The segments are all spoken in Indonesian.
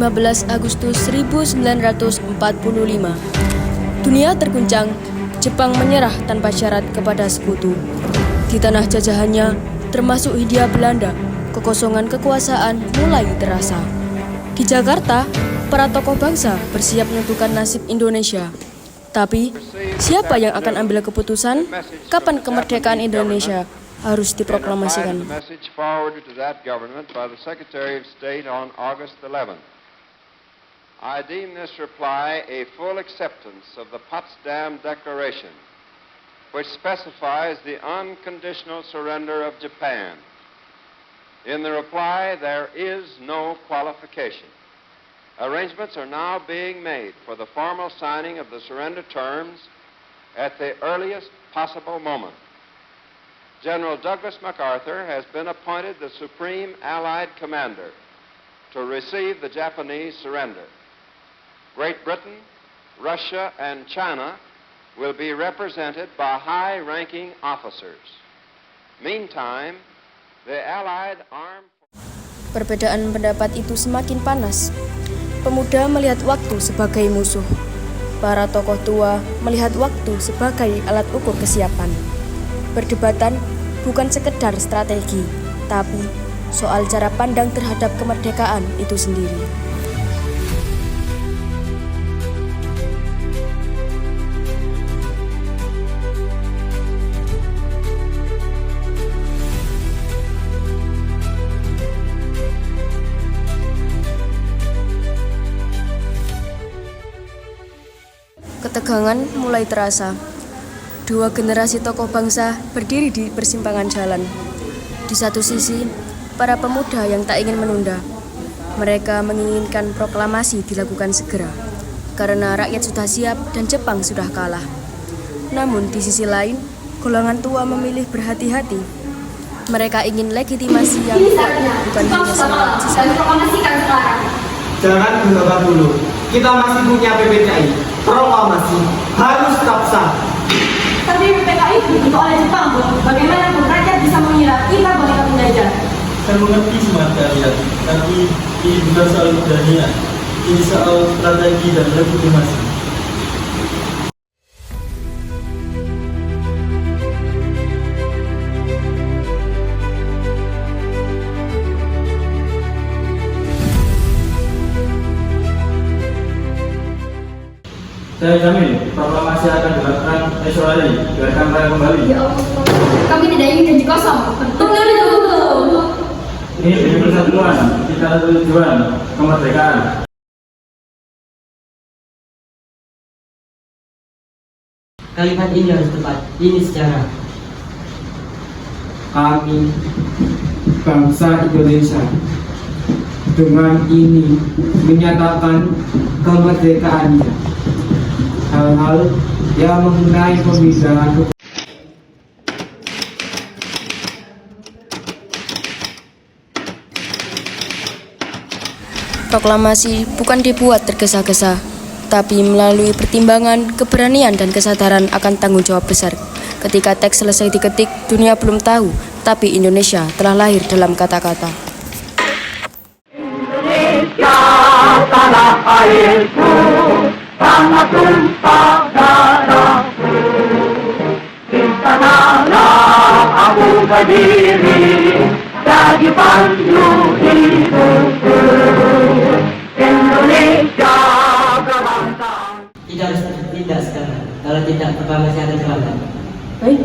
15 Agustus 1945. Dunia terguncang, Jepang menyerah tanpa syarat kepada sekutu. Di tanah jajahannya, termasuk Hindia Belanda, kekosongan kekuasaan mulai terasa. Di Jakarta, para tokoh bangsa bersiap menentukan nasib Indonesia. Tapi, siapa yang akan ambil keputusan kapan kemerdekaan Indonesia harus diproklamasikan? I deem this reply a full acceptance of the Potsdam Declaration, which specifies the unconditional surrender of Japan. In the reply, there is no qualification. Arrangements are now being made for the formal signing of the surrender terms at the earliest possible moment. General Douglas MacArthur has been appointed the Supreme Allied Commander to receive the Japanese surrender. Great Britain, Russia, and China will be represented by high-ranking officers. Meantime, the Allied armed... Perbedaan pendapat itu semakin panas. Pemuda melihat waktu sebagai musuh. Para tokoh tua melihat waktu sebagai alat ukur kesiapan. Perdebatan bukan sekedar strategi, tapi soal cara pandang terhadap kemerdekaan itu sendiri. Ketegangan mulai terasa. Dua generasi tokoh bangsa berdiri di persimpangan jalan. Di satu sisi, para pemuda yang tak ingin menunda. Mereka menginginkan proklamasi dilakukan segera, karena rakyat sudah siap dan Jepang sudah kalah. Namun di sisi lain, golongan tua memilih berhati-hati. Mereka ingin legitimasi yang kuat, bukan hanya semangat sesaat. Jangan gegabah dulu. Kita masih punya PPKI. Proklamasi harus tetap sah. Tapi PPKI dibentuk oleh Jepang, Bu. Bagaimana Bu rakyat bisa mengira kita boneka penjajah? Saya mengerti semangat kalian, tapi ini bukan soal keberanian. Ini soal strategi dan legitimasi. Saya jamin proklamasi akan dilakukan esok hari. Biarkan saya kembali. Ya Allah, kami tidak ingin janji kosong. Betul. Ini demi persatuan, kita ada tujuan kemerdekaan. Kalimat ini harus tepat. Ini sejarah. Kami, bangsa Indonesia, dengan ini menyatakan kemerdekaannya. Hal-hal yang mengenai pemindahan Proklamasi bukan dibuat tergesa-gesa, tapi melalui pertimbangan, keberanian, dan kesadaran akan tanggung jawab besar. Ketika teks selesai diketik, dunia belum tahu, tapi Indonesia telah lahir dalam kata-kata. Indonesia, tanah airku, tanah tumpah darahku, di sanalah aku berdiri, jadi pandu hidupku. Indonesia kebangsaan. Tidak harus bertindak sekarang. Kalau tidak, proklamasi akan terlambat. Baik.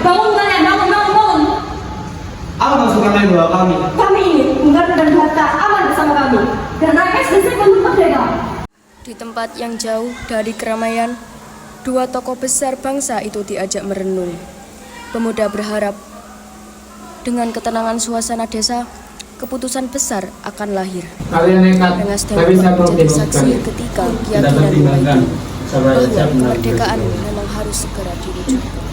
Bangun kalian, bangun. apa maksud kalian doa kami? Kami ingin Bung dan Hatta aman bersama kami dan rakyat selesai untuk merdeka. Di tempat yang jauh dari keramaian, dua tokoh besar bangsa itu diajak merenung. Pemuda berharap dengan ketenangan suasana desa, keputusan besar akan lahir. Kalian nekat, Rengas tapi saya Dengklok menjadi belum saksi ketika keyakinan mulai bahwa kemerdekaan memang harus segera diwujudkan.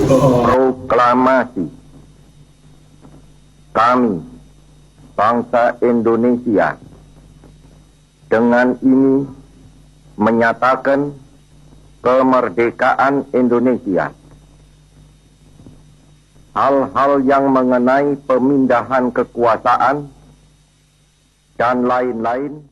Proklamasi. Kami, bangsa Indonesia, dengan ini menyatakan kemerdekaan Indonesia. hal-hal yang mengenai pemindahan kekuasaan dan lain-lain